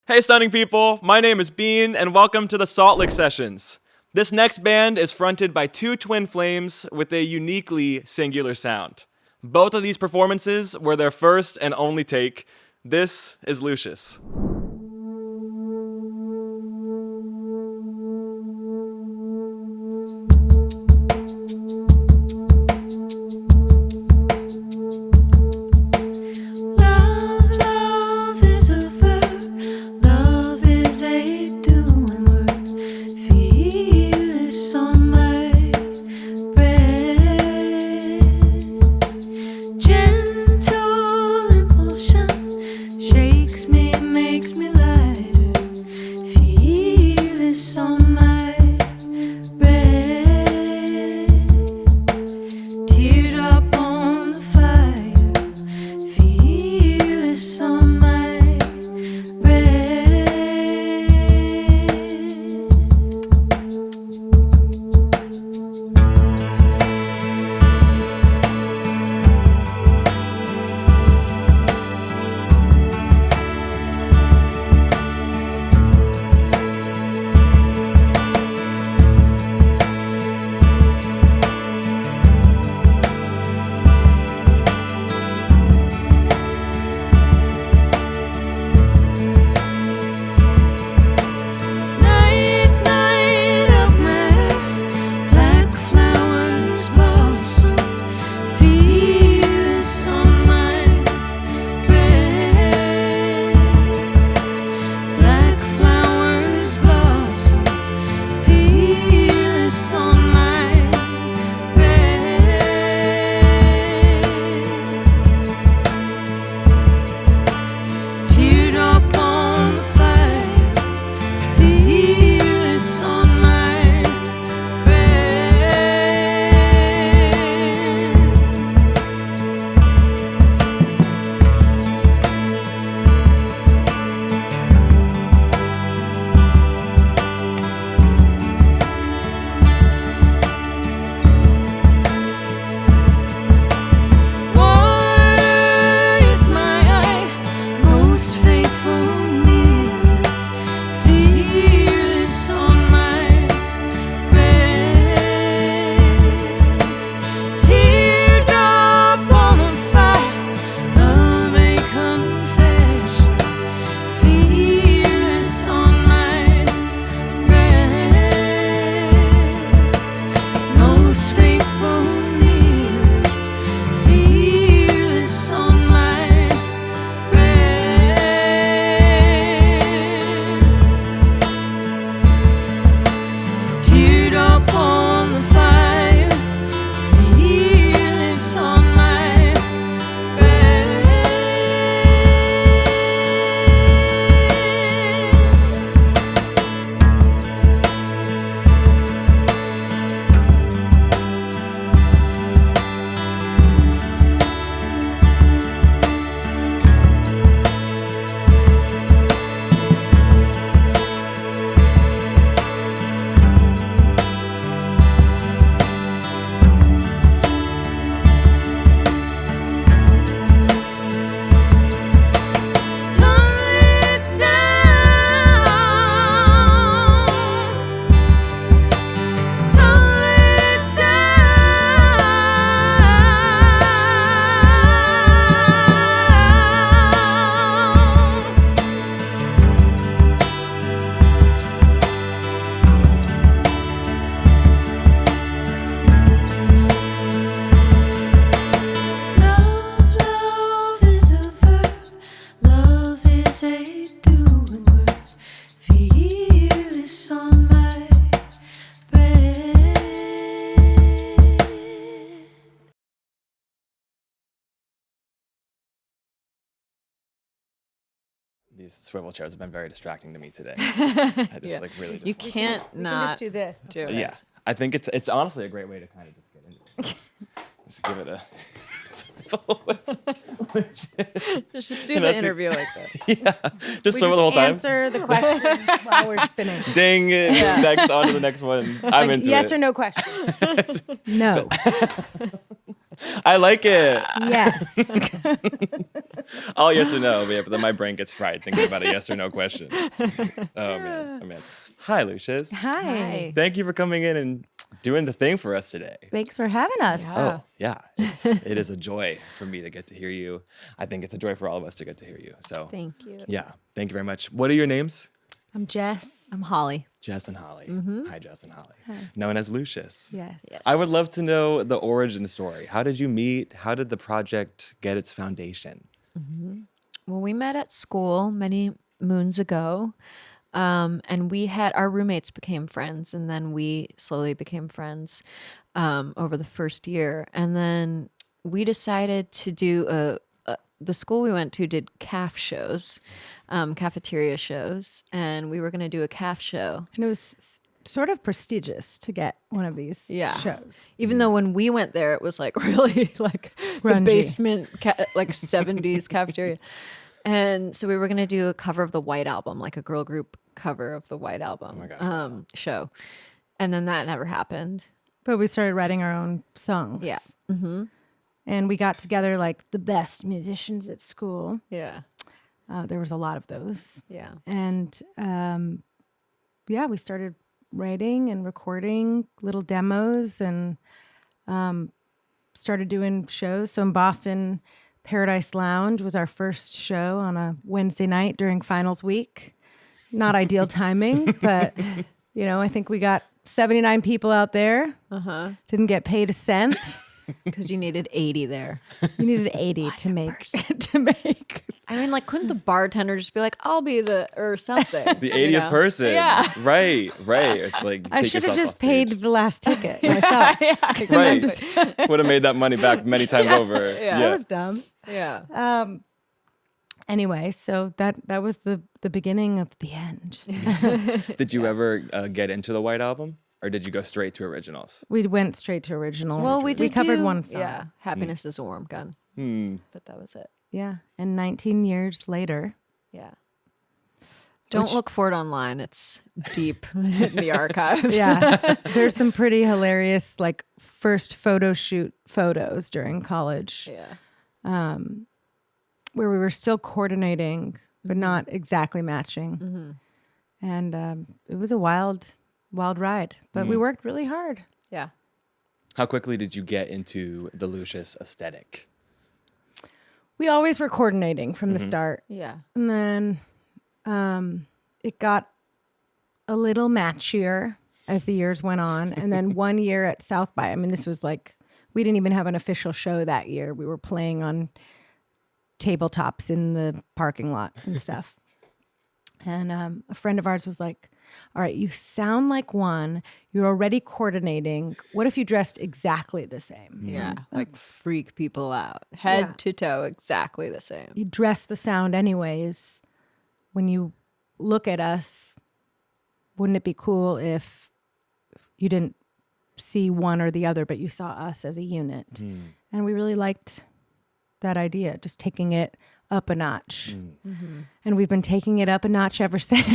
Hey stunning people, my name is Beane and welcome to the Salt Lick Sessions. This next band is fronted by two twin flames with a uniquely singular sound. Both of these performances were their first and only take. This is Lucius. These swivel chairs have been very distracting to me today. I just really just... You can't not do this. do it. Yeah, I think it's honestly a great way to kind of just get into it. Let's give it a... Just do the interview like this. Yeah, just swivel the whole time. Answer the question while we're spinning. Ding, next, on to the next one. I'm into yes it. or no question. No. I like it. Yes. All yes or no, but then my brain gets fried thinking about a yes or no question. Oh man. Hi, Lucius. Hi. Thank you for coming in and doing the thing for us today. Thanks for having us. Oh, yeah. It is a joy for me to get to hear you. I think it's a joy for all of us to get to hear you. So, Thank you. yeah. Thank you very much. What are your names? I'm Jess. I'm Holly. Jess and Holly. Hi, Jess and Holly. Hi. Known as Lucius. Yes. I would love to know the origin story. How did you meet? How did the project get its foundation? Well, we met at school many moons ago. And we had our roommates became friends, and then we slowly became friends over the first year. And then we decided to do the school we went to did calf shows, cafeteria shows, and we were going to do a calf show. And it was sort of prestigious to get one of these shows. Even though when we went there, it was like really like Grungy. the basement, like 70s cafeteria. And so we were going to do a cover of the White Album, like a girl group cover of the White Album my gosh. show. And then that never happened. But we started writing our own songs. Yeah. And we got together like the best musicians at school. Yeah. There was a lot of those. Yeah. And we started writing and recording little demos and started doing shows. So in Boston, Paradise Lounge was our first show on a Wednesday night during finals week. Not ideal timing, but I think we got 79 people out there. Didn't get paid a cent. Because you needed 80 there. You needed 80 to make. I mean, like, couldn't the bartender just be like, I'll be or something? The 80th person. Yeah. Right. It's like, I take should have yourself just off stage. paid the last ticket myself. Right. Would have made that money back many times over. That was dumb. Yeah. Anyway, so that was the beginning of the end. Did you ever get into the White Album? Or did you go straight to originals? We went straight to originals. Well, we covered do, one song. Yeah. Happiness is a Warm Gun. But that was it. Yeah. And 19 years later. Yeah. Don't look for it online. It's deep in the archives. Yeah. There's some pretty hilarious, like, first photo shoot photos during college. Yeah. Where we were still coordinating, but not exactly matching. And it was a wild ride, but we worked really hard. Yeah. How quickly did you get into the Lucius aesthetic? We always were coordinating from the start. Yeah. And then it got a little matchier as the years went on. And then one year at South by, I mean, this was like, we didn't even have an official show that year. We were playing on tabletops in the parking lots and stuff. And a friend of ours was like, all right, you sound like one. You're already coordinating. What if you dressed exactly the same? Yeah. Like freak people out. Head to toe, exactly the same. You dress the sound anyways. When you look at us, wouldn't it be cool if you didn't see one or the other, but you saw us as a unit? And we really liked that idea, just taking it up a notch. And we've been taking it up a notch ever since.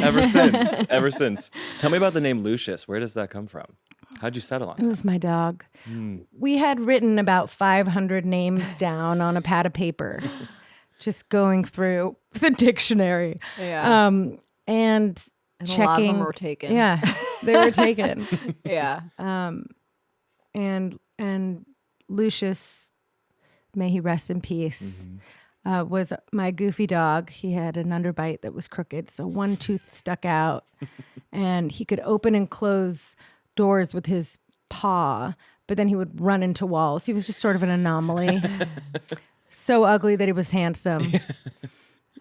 Ever since. Tell me about the name Lucius. Where does that come from? How'd you settle on It that? was my dog. We had written about 500 names down on a pad of paper, just going through the dictionary. Yeah. And checking. A lot of them were taken. Yeah, they were taken. Yeah. And Lucius, may he rest in peace, was my goofy dog. He had an underbite that was crooked, so one tooth stuck out, and he could open and close doors with his paw, but then he would run into walls. He was just sort of an anomaly. So ugly that he was handsome.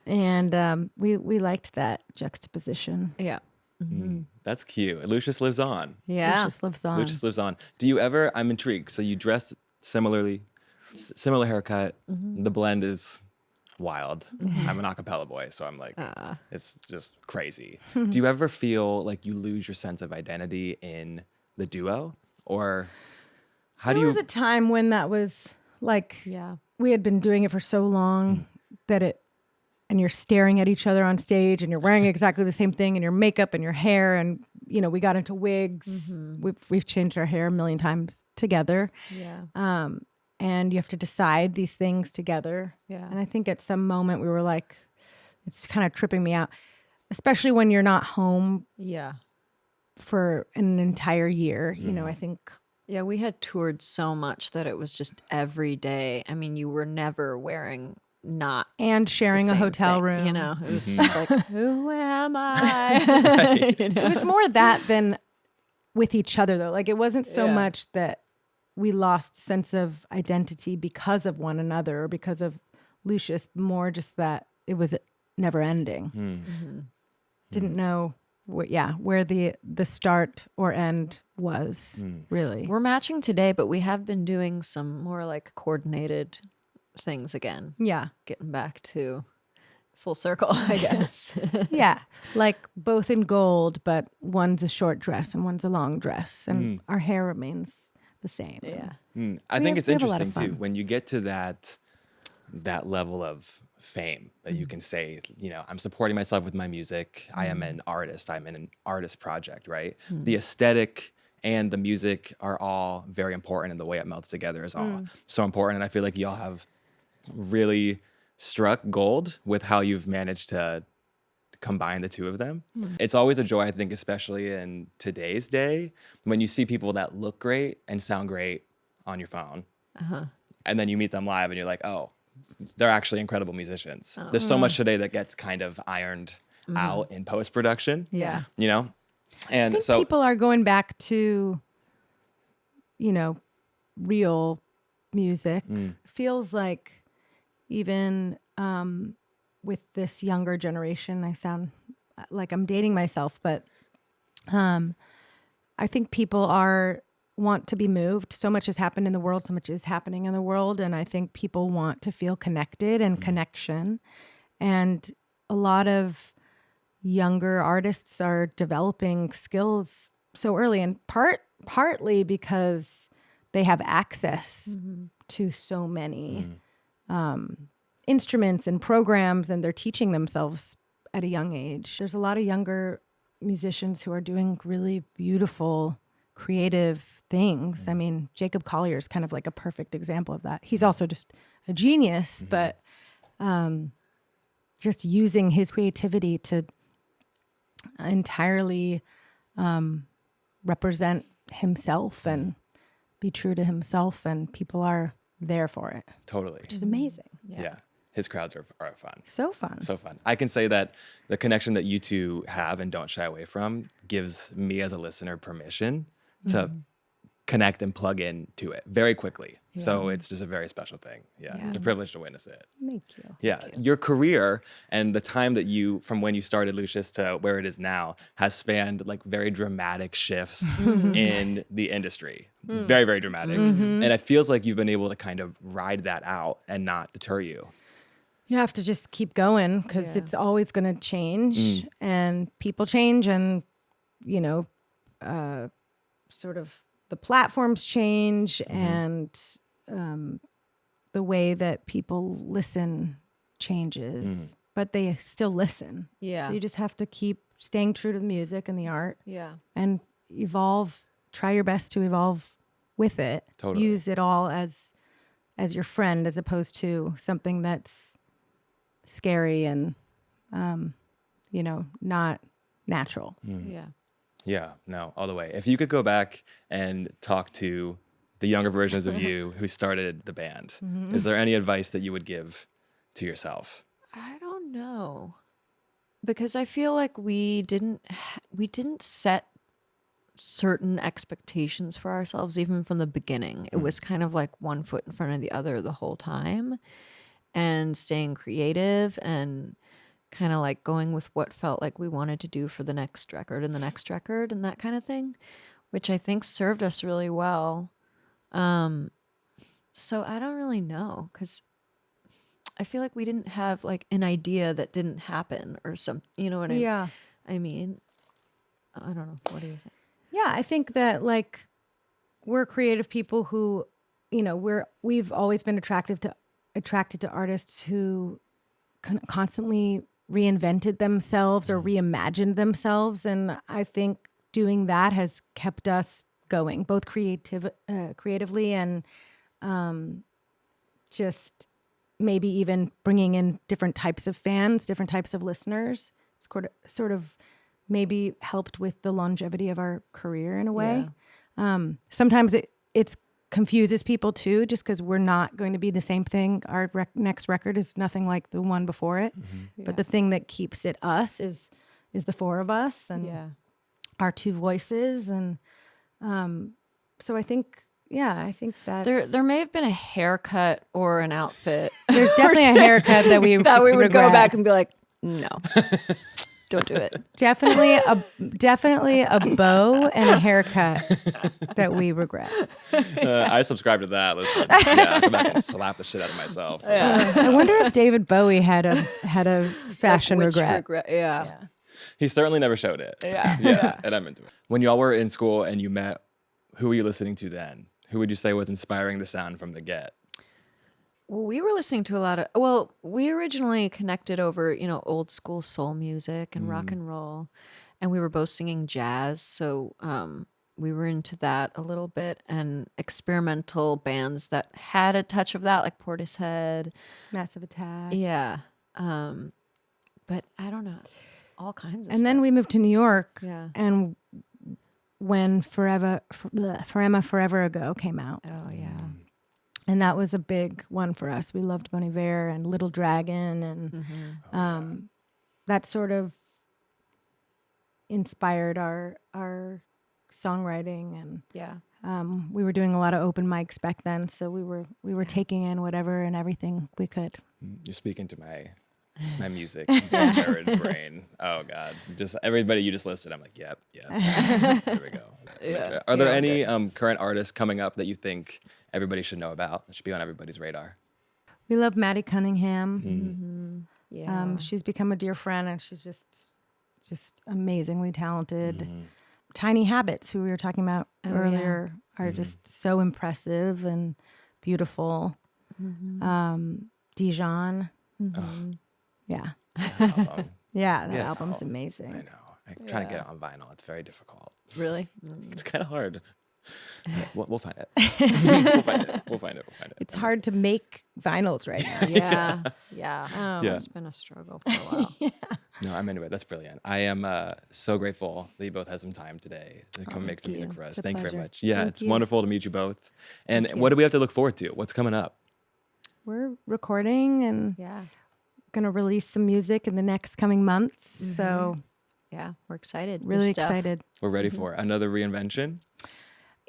And we liked that juxtaposition. Yeah. That's cute. Lucius lives on. Yeah. Lucius lives on. Lucius lives on. Do you ever, I'm intrigued, so you dress similarly, similar haircut. The blend is wild. I'm an acapella boy, so I'm like, it's just crazy. Do you ever feel like you lose your sense of identity in the duo? Or how do There you... was a time when that was like, Yeah. we had been doing it for so long that and you're staring at each other on stage and you're wearing exactly the same thing and your makeup and your hair. And, we got into wigs. We've changed our hair a million times together. Yeah. and you have to decide these things together. Yeah. And I think at some moment we were like, it's kind of tripping me out, especially when you're not home Yeah. for an entire year. You know, I think. Yeah, we had toured so much that it was just every day. I mean, you were never wearing not And sharing the a same hotel thing, room. you know. It was just like, who am I? You know? It was more that than with each other, though. Like, it wasn't so Yeah. much that we lost sense of identity because of one another or because of Lucius, more just that it was never ending. Didn't know where the start or end was, really. We're matching today, but we have been doing some more like coordinated things again. Yeah. Getting back to full circle, I guess. Yeah. Like both in gold, but one's a short dress and one's a long dress. And our hair remains the same. Yeah. I think it's we have a lot of interesting too fun. when you get to that level of fame that you can say, you know, I'm supporting myself with my music. I am an artist. I'm in an artist project, right? The aesthetic and the music are all very important, and the way it melts together is all so important. And I feel like y'all have really struck gold with how you've managed to combine the two of them. It's always a joy, I think, especially in today's day, when you see people that look great and sound great on your phone. And then you meet them live and you're like, oh, they're actually incredible musicians. There's so much today that gets kind of ironed out in post-production. Yeah. You know? And I think so people are going back to, you know, real music. Feels like even with this younger generation, I sound like I'm dating myself, but I think people want to be moved. So much has happened in the world, so much is happening in the world, and I think people want to feel connected and connection. And a lot of younger artists are developing skills so early, and partly because they have access to so many instruments and programs, and they're teaching themselves at a young age. There's a lot of younger musicians who are doing really beautiful, creative things. I mean, Jacob Collier is kind of like a perfect example of that. He's also just a genius, but just using his creativity to entirely represent himself and be true to himself, and people are there for it, totally. which is amazing. Yeah. His crowds are fun. So fun. So fun. I can say that the connection that you two have and don't shy away from gives me as a listener permission to connect and plug in to it very quickly. So it's just a very special thing. Yeah. It's a privilege to witness it. Thank you. Yeah. Your career and the time that from when you started Lucius to where it is now has spanned like very dramatic shifts in the industry. Very, very dramatic. And it feels like you've been able to kind of ride that out and not deter you. You have to just keep going because it's always going to change, and people change, and, you know, sort of the platforms change, and the way that people listen changes, but they still listen. Yeah. So you just have to keep staying true to the music and the art, Yeah. and evolve. Try your best to evolve with it. Totally. Use it all as your friend, as opposed to something that's scary and you know, not natural. Yeah. Yeah, no, all the way. If you could go back and talk to the younger versions of you who started the band, is there any advice that you would give to yourself? I don't know, because I feel like we didn't set certain expectations for ourselves even from the beginning. It was kind of like one foot in front of the other the whole time, and staying creative and kind of like going with what felt like we wanted to do for the next record and the next record and that kind of thing, which I think served us really well. So I don't really know, because I feel like we didn't have like an idea that didn't happen or something, you know what I mean? I don't know. What do you think? Yeah, I think that like we're creative people who, you know, we've always been attracted to artists who constantly reinvented themselves or reimagined themselves, and I think doing that has kept us going, both creatively and just maybe even bringing in different types of fans, different types of listeners. It's sort of maybe helped with the longevity of our career in a way. Sometimes it's confuses people too, just because we're not going to be the same thing. Our next record is nothing like the one before it. But the thing that keeps it us is the four of us and our two voices. And so I think that There may have been a haircut or an outfit. there's definitely a haircut that we would go back and be like, no, don't do it. definitely a bow and a haircut that we regret. I subscribe to that. Listen, yeah, go back and slap the shit out of myself. I wonder if David Bowie had a fashion Which regret. Yeah. He certainly never showed it. Yeah, and I'm into it. When y'all were in school and you met, who were you listening to then? Who would you say was inspiring the sound from the get? Well, we were listening to a lot of. Well, we originally connected over, old school soul music and rock and roll, and we were both singing jazz. So we were into that a little bit, and experimental bands that had a touch of that, like Portishead, Massive Attack. yeah. But I don't know, all kinds of. And then we moved to New York, Yeah. and when Forever Ago came out, Oh yeah. and that was a big one for us. We loved Bon Iver and Little Dragon, and that sort of inspired our songwriting. And Yeah. we were doing a lot of open mics back then, so we were taking in whatever and everything we could. You're speaking to my music nerd brain. Oh God, just everybody you just listed. I'm like, yep. There we go. Are there any current artists coming up that you think everybody should know about? That should be on everybody's radar. We love Maddie Cunningham. Yeah. She's become a dear friend, and she's just amazingly talented. Tiny Habits, who we were talking about earlier, are just so impressive and beautiful. Dijon. Yeah. That album's amazing. I know. I'm trying to get it on vinyl. It's very difficult. Really? It's kind of hard. We'll find it. We'll find it. It's hard to make vinyls right now. Yeah. It's been a struggle for a while. No, I'm into it. That's brilliant. I am so grateful that you both had some time today to come make some music for us. It's a Thank you very pleasure. much. Yeah, Thank it's you. wonderful to meet you both. And what do we have to look forward to? What's coming up? We're recording and going to release some music in the next coming months. So Yeah, we're excited. New really stuff. excited. We're ready for another reinvention.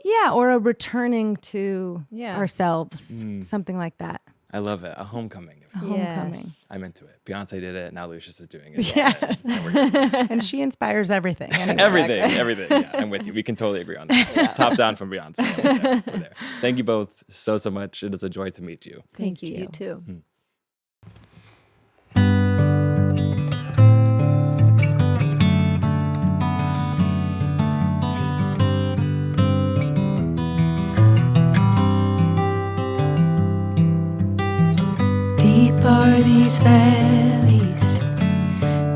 Yeah, or a returning to Yeah. ourselves, something like that. I love it. A homecoming. A homecoming. Yes. I'm into it. Beyonce did it. Now Lucius is doing it. Yes. And we're good. And she inspires everything. Anyway. Everything. Yeah, I'm with you. We can totally agree on that. It's top down from Beyonce. We're there. Thank you both so much. It is a joy to meet you. Thank you. You too. Deep are these valleys,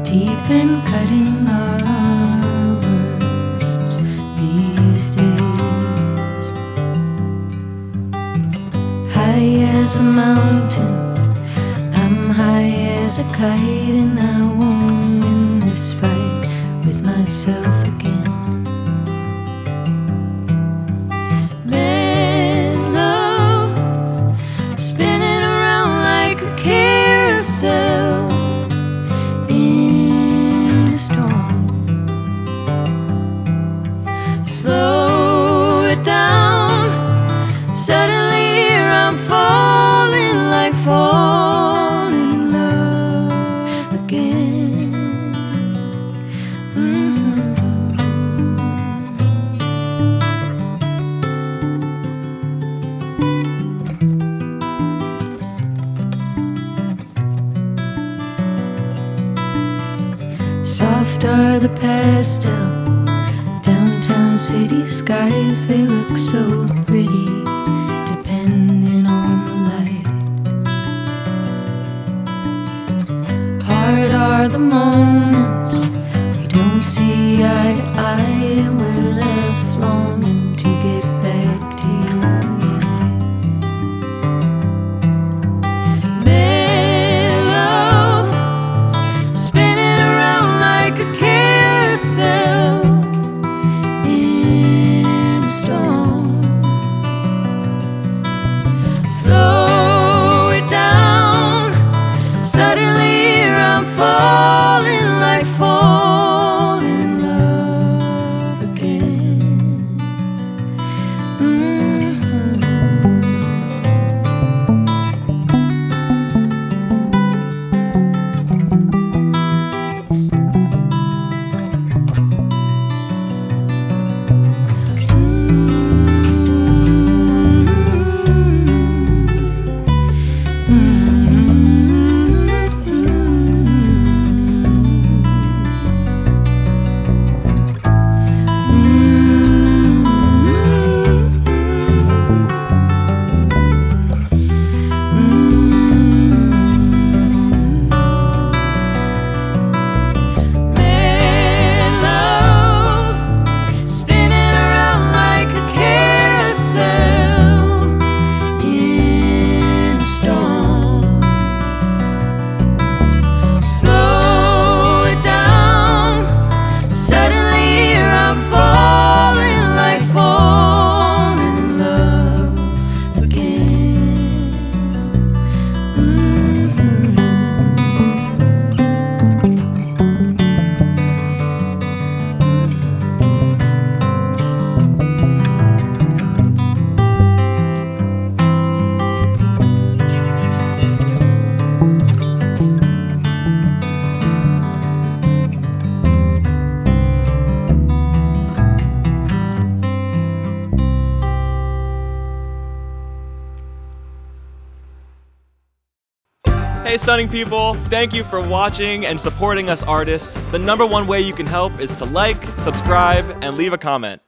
deep and cutting our words these days. High as the mountains, I'm high as a kite, and I won't win this fight with myself again. Carousel in a storm. Slow it down. Suddenly here I'm falling in love again. Soft are the pastel downtown city skies. They look so pretty, depending on the light. Hard are the moments we don't see eye to eye, and we're left longing to get back to you again. Hey, stunning people, thank you for watching and supporting us artists. The #1 way you can help is to like, subscribe, and leave a comment.